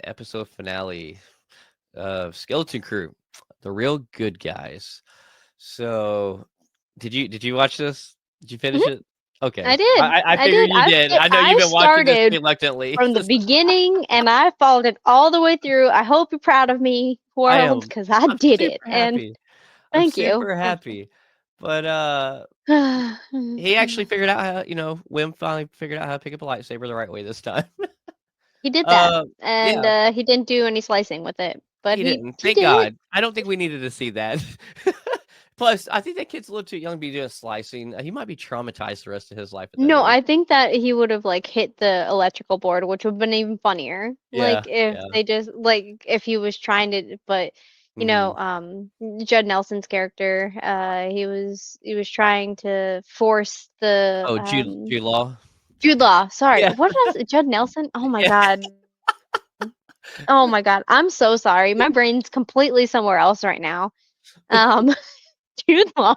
the episode finale of Skeleton Crew, the real good guys. So, did you watch this? Did you finish Mhm. it? Okay, I did. I I figured did. you did. I know you've I been watching this started reluctantly. from the beginning and I followed it all the way through. I hope you're proud of me, I world, am. because I I'm did it. super And happy. I'm thank you. super happy. But he actually figured out how. Wim finally figured out how to pick up a lightsaber the right way this time. He did that. uh, And yeah. he didn't do any slicing with it, but He he didn't. he Thank did it. God. I don't think we needed to see that. Plus, I think that kid's a little too young to be doing slicing. He might be traumatized the rest of his life at that No, age. I think that he would have like hit the electrical board, which would have been even funnier. Yeah, Like if yeah. they just like if he was trying to, but Mhm. Judd Nelson's character, he was trying to force the Oh, Jude Law? Jude Law. Sorry, Yeah, what did I say? Judd Nelson? Oh my yeah. God. Oh my God. I'm so sorry. My brain's completely somewhere else right now. Um, Jude Law.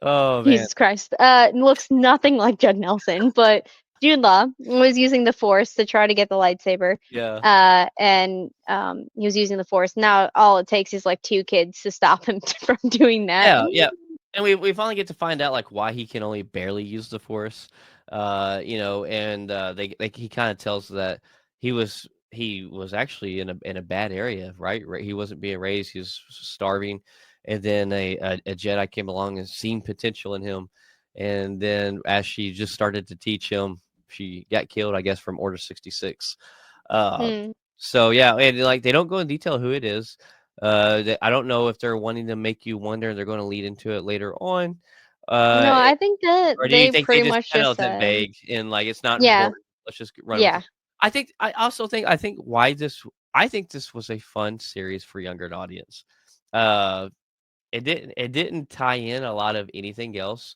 Oh, man. Jesus Christ. Looks nothing like Judd Nelson, but Jude Law was using the Force to try to get the lightsaber. Yeah. And he was using the Force. Now all it takes is like two kids to stop him from doing that. Yeah, yeah. And we finally get to find out, like, why he can only barely use the Force. And, he kinda tells that he was actually in a bad area, right? He wasn't being raised, he was starving, and then a Jedi came along and seen potential in him, and then as she just started to teach him, she got killed, I guess, from Order 66. Uh, Mm. so, yeah, and, like, they don't go in detail who it is. I don't know if they're wanting to make you wonder, they're gonna lead into it later on, No, uh, I think that or do you they think they pretty just much kinda just left it said, vague and, like, it's not yeah, important, let's just run with yeah. it? I think this was a fun series for younger audience. Uh, it didn't tie in a lot of anything else,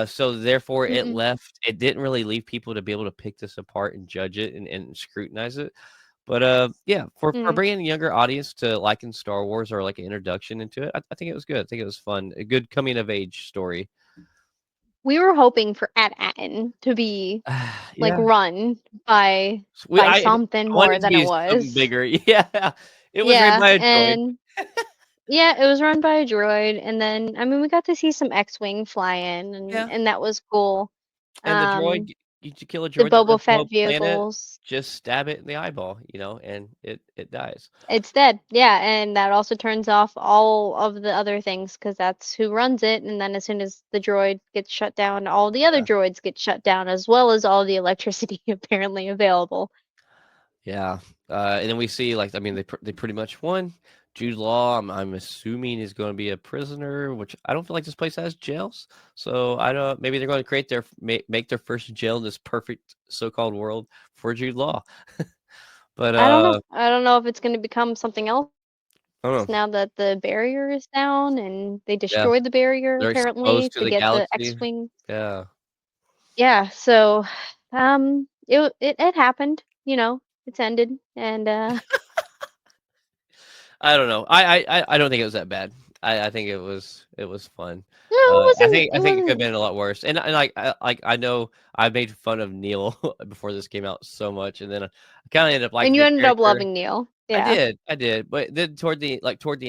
so therefore Mm-mm. it didn't really leave people to be able to pick this apart and judge it and scrutinize it. But, yeah, for Mm. bringing a younger audience to liking Star Wars or like an introduction into it, I think it was good. I think it was fun. A good coming of age story. We were hoping for At Atten to be like Yeah. run by S we by I something want more it to than it be something was. bigger. Yeah. It was ran Yeah, by a droid. and yeah, it was run by a droid, and then I mean we got to see some X-wing fly in, and Yeah. that was cool. And the droid, Um, you kill a the droid that Boba runs the Fett whole planet, vehicles, just stab it in the eyeball, and it dies. it's dead. Yeah, and that also turns off all of the other things because that's who runs it. And then as soon as the droid gets shut down, all the other Yeah. droids get shut down as well as all the electricity apparently available. Yeah, and then we see, like, I mean, they pretty much won. Jude Law, I'm assuming is going to be a prisoner, which I don't feel like this place has jails. So I don't. Maybe they're going to make their first jail in this perfect so-called world for Jude Law. But I don't know. I don't know if it's going to become something else I now don't know. that the barrier is down and they Yeah, destroyed the barrier they're apparently exposed to to the get the galaxy. X-wing. Yeah, Yeah, so it happened, it's ended and I don't know. I don't think it was that bad. I think it was fun. no, it I wasn't think it I think it could have wasn't been a lot worse. And like I know I made fun of Neil before this came out so much, and then I kind of ended up and liking you the ended up character. loving Neil. Yeah. I did. But then toward the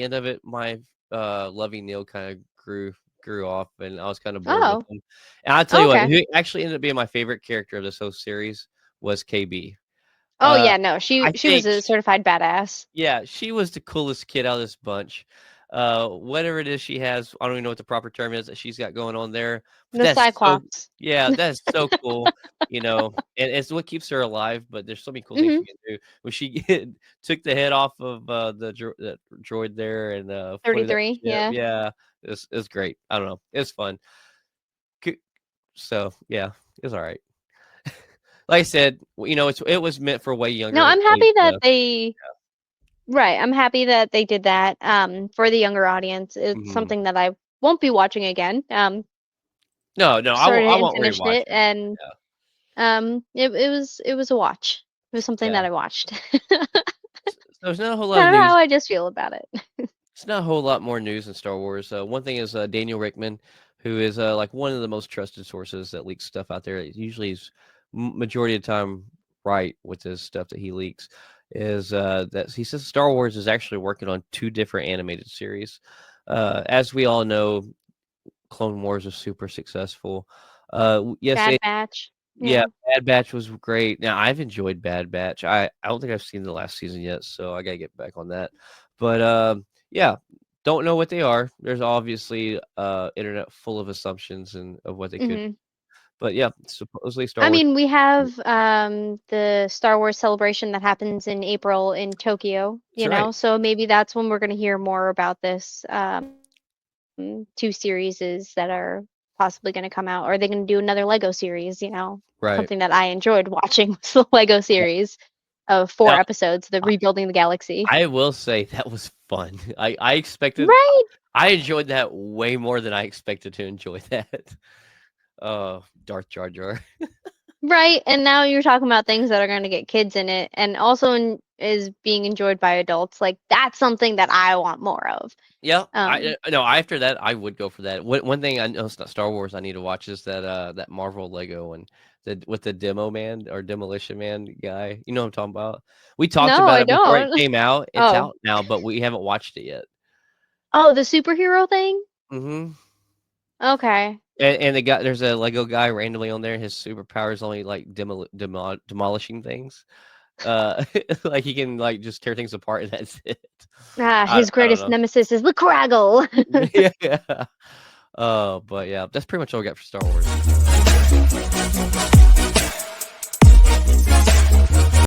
end of it, my loving Neil kind of grew off, and I was kind of bored with Oh, him. And I'll tell you what, okay. who actually ended up being my favorite character of this whole series was KB. Oh Uh, yeah, no, she I she was think a certified badass. yeah, she was the coolest kid out of this bunch. Whatever it is she has, I don't even know what the proper term is that she's got going on there, but The that's so Cyclops. yeah, that's so cool, and it's what keeps her alive. But there's so many cool things Mhm. she can do. When she took the head off of the droid there and floated up the 33, ship, yeah. yeah, it's great. I don't know, it's fun. Coo- So yeah, it's all right. Like I said, it was meant for way No, younger I'm age. happy that they right, I'm happy that they did that, for the younger audience. It's Mhm. something that I won't be watching again. No, no, Started I it and won't finished rewatch it, it. and, Yeah, it was a watch. It was something yeah. that I watched. There's not a whole lot of Kind of how news. I just feel about it. It's not a whole lot more news in Star Wars. One thing is Daniel Rickman, who is like one of the most trusted sources that leaks stuff out there. Usually, he's majority of the time right with his stuff that he leaks. is that he says Star Wars is actually working on 2 different animated series. As we all know, Clone Wars was super successful. Yes, Bad Batch. yeah, Yeah. Bad Batch was great. Now, I've enjoyed Bad Batch. I don't think I've seen the last season yet, so I gotta get back on that. But, yeah, don't know what they are. There's obviously, internet full of assumptions and of what they could, Mhm. but yeah, supposedly Star I Wars. mean, we have the Star Wars celebration that happens in April in Tokyo, That's right. so maybe that's when we're going to hear more about this two series that are possibly going to come out. Or are they going to do another Lego series, Right. something that I enjoyed watching was the Lego Yeah. series of 4 Now, episodes, the Rebuilding the Galaxy. I will say that was fun. I expected Right. I enjoyed that way more than I expected to enjoy that. Darth Jar Jar. Right, and now you're talking about things that are gonna get kids in it, and also is being enjoyed by adults. Like that's something that I want more of. Yeah, Um, no, after that, I would go for that. One thing I know it's not Star Wars I need to watch is that Marvel Lego one, with the Demo Man or Demolition Man guy. You know what I'm talking about? We talked no, about I it before it don't. came out. It's Oh, out now, but we haven't watched it yet. oh, the superhero thing. Mhm. Okay. And there's a Lego guy randomly on there. His superpower is only like demolishing things. Like he can like just tear things apart and that's it. His I don't greatest know. nemesis is the Craggle. Yeah. But yeah, that's pretty much all I got for Star Wars.